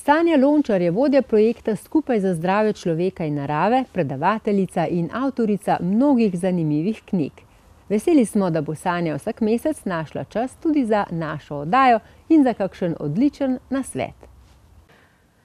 Sanja Lončar je vodja projekta Skupaj za zdravje človeka in narave, predavateljica in avtorica mnogih zanimivih knjig. Veseli smo, da bo Sanja vsak mesec našla čas tudi za našo oddajo in za kakšen odličen nasvet.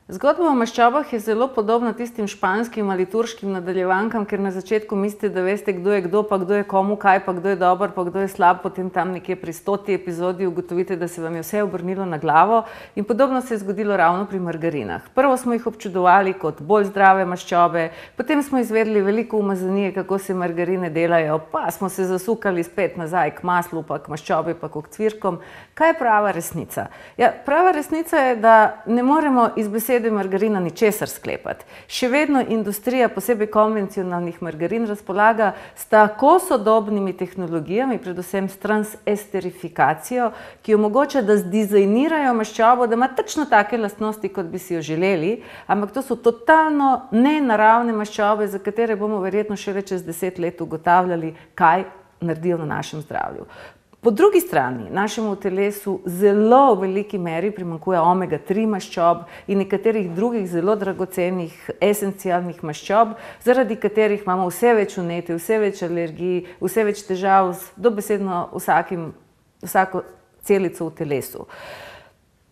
Zgodba o maščobah je zelo podobna tistim španskim ali turškim nadaljevankam, ker na začetku mislite, da veste, kdo je kdo, pa kdo je komu kaj, pa kdo je dober, pa kdo je slab, potem tam nekje pri 100. epizodi ugotovite, da se vam je vse obrnilo na glavo in podobno se je zgodilo ravno pri margarinah. Prvo smo jih občudovali kot bolj zdrave maščobe, potem smo izvedeli veliko umazanije, kako se margarine delajo, pa smo se zasukali spet nazaj k maslu, pa k maščobi, pa k cvirkom. Kaj je prava resnica? Ja, prava resnica je, da ne moremo iz besede margarina ničesar sklepati. Še vedno industrija, posebej konvencionalnih margarin, razpolaga s tako sodobnimi tehnologijami, predvsem s transesterifikacijo, ki omogoča, da zdizajnirajo maščobo, da ima točno take lastnosti, kot bi si jo želeli, ampak to so totalno nenaravne maščobe, za katere bomo verjetno šele čez 10 let ugotavljali, kaj naredijo na našem zdravju. Po drugi strani, našemu telesu zelo v veliki meri primanjkuje omega-3 maščob in nekaterih drugih zelo dragocenih esencialnih maščob, zaradi katerih imamo vse več vnetij, vse več alergij, vse več težav z dobesedno vsako celico v telesu.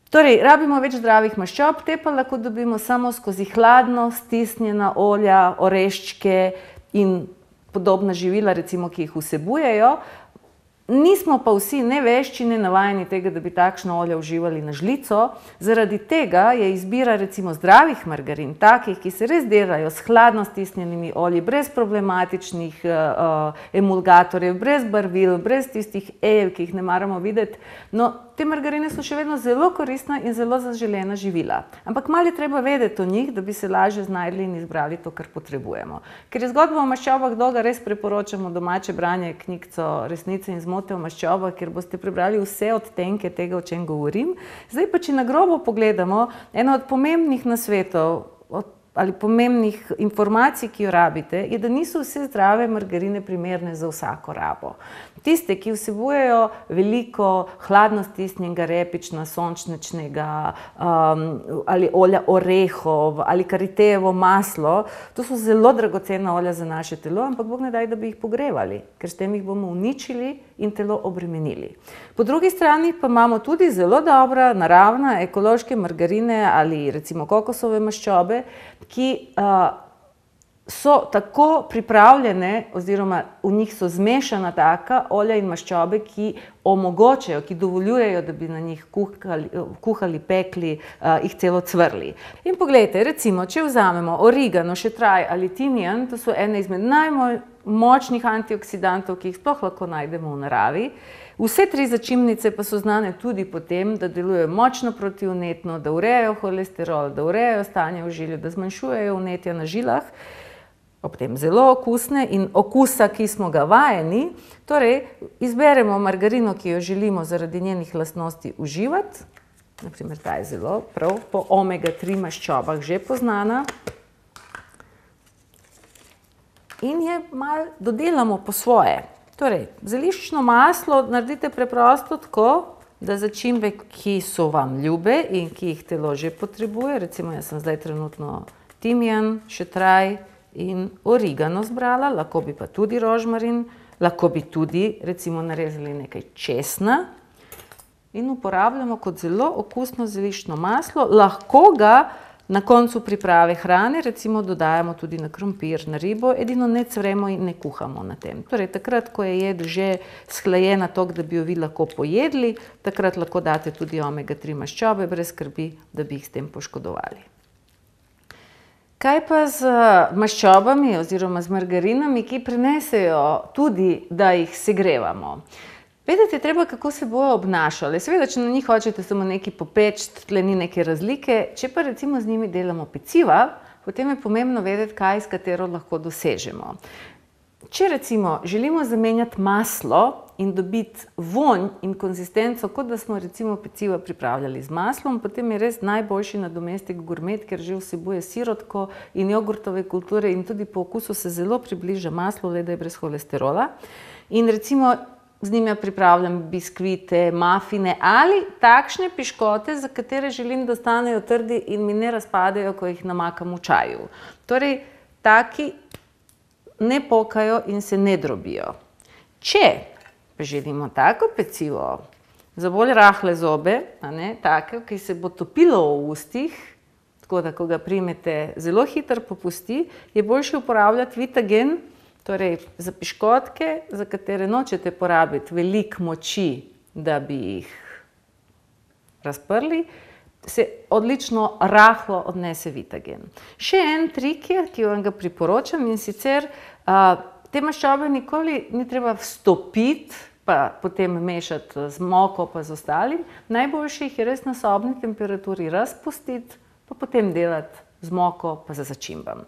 Torej, rabimo več zdravih maščob, te pa lahko dobimo samo skozi hladno stisnjena olja, oreščke in podobna živila, recimo, ki jih vsebujejo. Nismo pa vsi ne vešči, ne navajeni tega, da bi takšno olje uživali na žlico. Zaradi tega je izbira recimo zdravih margarin, takih, ki se res delajo s hladno stisnjenimi olji, brez problematičnih emulgatorjev, brez barvil, brez tistih ejev, ki jih ne maramo videti. No, te margarine so še vedno zelo koristna in zelo zaželena živila. Ampak malo je treba vedeti o njih, da bi se lažje znajdli in izbrali to, kar potrebujemo. Ker je zgodba o maščobah dolga, res priporočamo domače branje knjigico Resnice in zmote o maščobah, kjer boste prebrali vse odtenke tega, o čem govorim. Zdaj pa, če na grobo pogledamo, eno od pomembnih nasvetov ali pomembnih informacij, ki jo rabite, je, da niso vse zdrave margarine primerne za vsako rabo. Tiste, ki vsebujejo veliko hladno stisnjenega repična, sončničnega ali olja orehov ali karitejevo maslo, to so zelo dragocena olja za naše telo, ampak Bog ne daj, da bi jih pogrevali, ker s tem jih bomo uničili in telo obremenili. Po drugi strani pa imamo tudi zelo dobra, naravna, ekološke margarine ali recimo kokosove maščobe, ki so tako pripravljene oziroma v njih so zmešana taka olja in maščobe, ki omogočajo, ki dovoljujejo, da bi na njih kuhali, pekli, jih celo cvrli. In poglejte, recimo, če vzamemo origano, šetraj ali timijan, to so ene izmed najmočnih antioksidantov, ki jih sploh lahko najdemo v naravi. Vse tri začimnice pa so znane tudi po tem, da delujejo močno protivnetno, da urejajo holesterol, da urejajo stanje v žilju, da zmanjšujejo vnetja na žilah, ob tem zelo okusne in okusa, ki smo ga vajeni. Torej, izberemo margarino, ki jo želimo zaradi njenih lastnosti uživati. Naprimer, ta je zelo prav po omega-3 maščobah že poznana. In je malo dodelamo po svoje. Torej, zeliščno maslo naredite preprosto tako, da začimbe, ki so vam ljube in ki jih telo že potrebuje, recimo jaz sem zdaj trenutno timijan, šetraj in origano zbrala, lahko bi pa tudi rožmarin, lahko bi tudi recimo narezali nekaj česna in uporabljamo kot zelo okusno zeliščno maslo. Lahko ga na koncu priprave hrane recimo dodajamo tudi na krompir, na ribo, edino ne cvremo in ne kuhamo na tem. Torej, takrat, ko je jed že shlajena toliko, da bi jo vi lahko pojedli, takrat lahko date tudi omega-3 maščobe, brez skrbi, da bi jih s tem poškodovali. Kaj pa z maščobami oziroma z margarinami, ki prinesejo tudi, da jih segrevamo? Vedeti je treba, kako se bojo obnašale. Seveda, če na njih hočete samo nekaj popeči, tle ni neke razlike. Če pa recimo z njimi delamo peciva, potem je pomembno vedeti, kaj s katero lahko dosežemo. Če recimo želimo zamenjati maslo in dobiti vonj in konzistenco, kot da smo recimo peciva pripravljali z maslom, potem je res najboljši nadomestek gurmet, ker že vsebuje sirotko in jogurtove kulture in tudi po okusu se zelo približa maslu, le da je brez holesterola. In recimo Z njimi pripravljam biskvite, mafine ali takšne piškote, za katere želim, da ostanejo trdi in mi ne razpadejo, ko jih namakam v čaju. Torej, taki ne pokajo in se ne drobijo. Če pa želimo tako pecivo za bolj rahle zobe, tako, ki se bo topilo v ustih, tako da, ko ga primete, zelo hitro popusti, je boljše uporabljati Vitagen. Torej, za piškotke, za katere nočete porabiti veliko moči, da bi jih razprli, se odlično rahlo odnese Vitagen. Še en trik je, ki vam ga priporočam, in sicer te maščobe nikoli ni treba vstopiti, pa potem mešati z moko pa z ostalim. Najboljše jih je res na sobni temperaturi razpustiti, pa potem delati z moko pa za začimbam.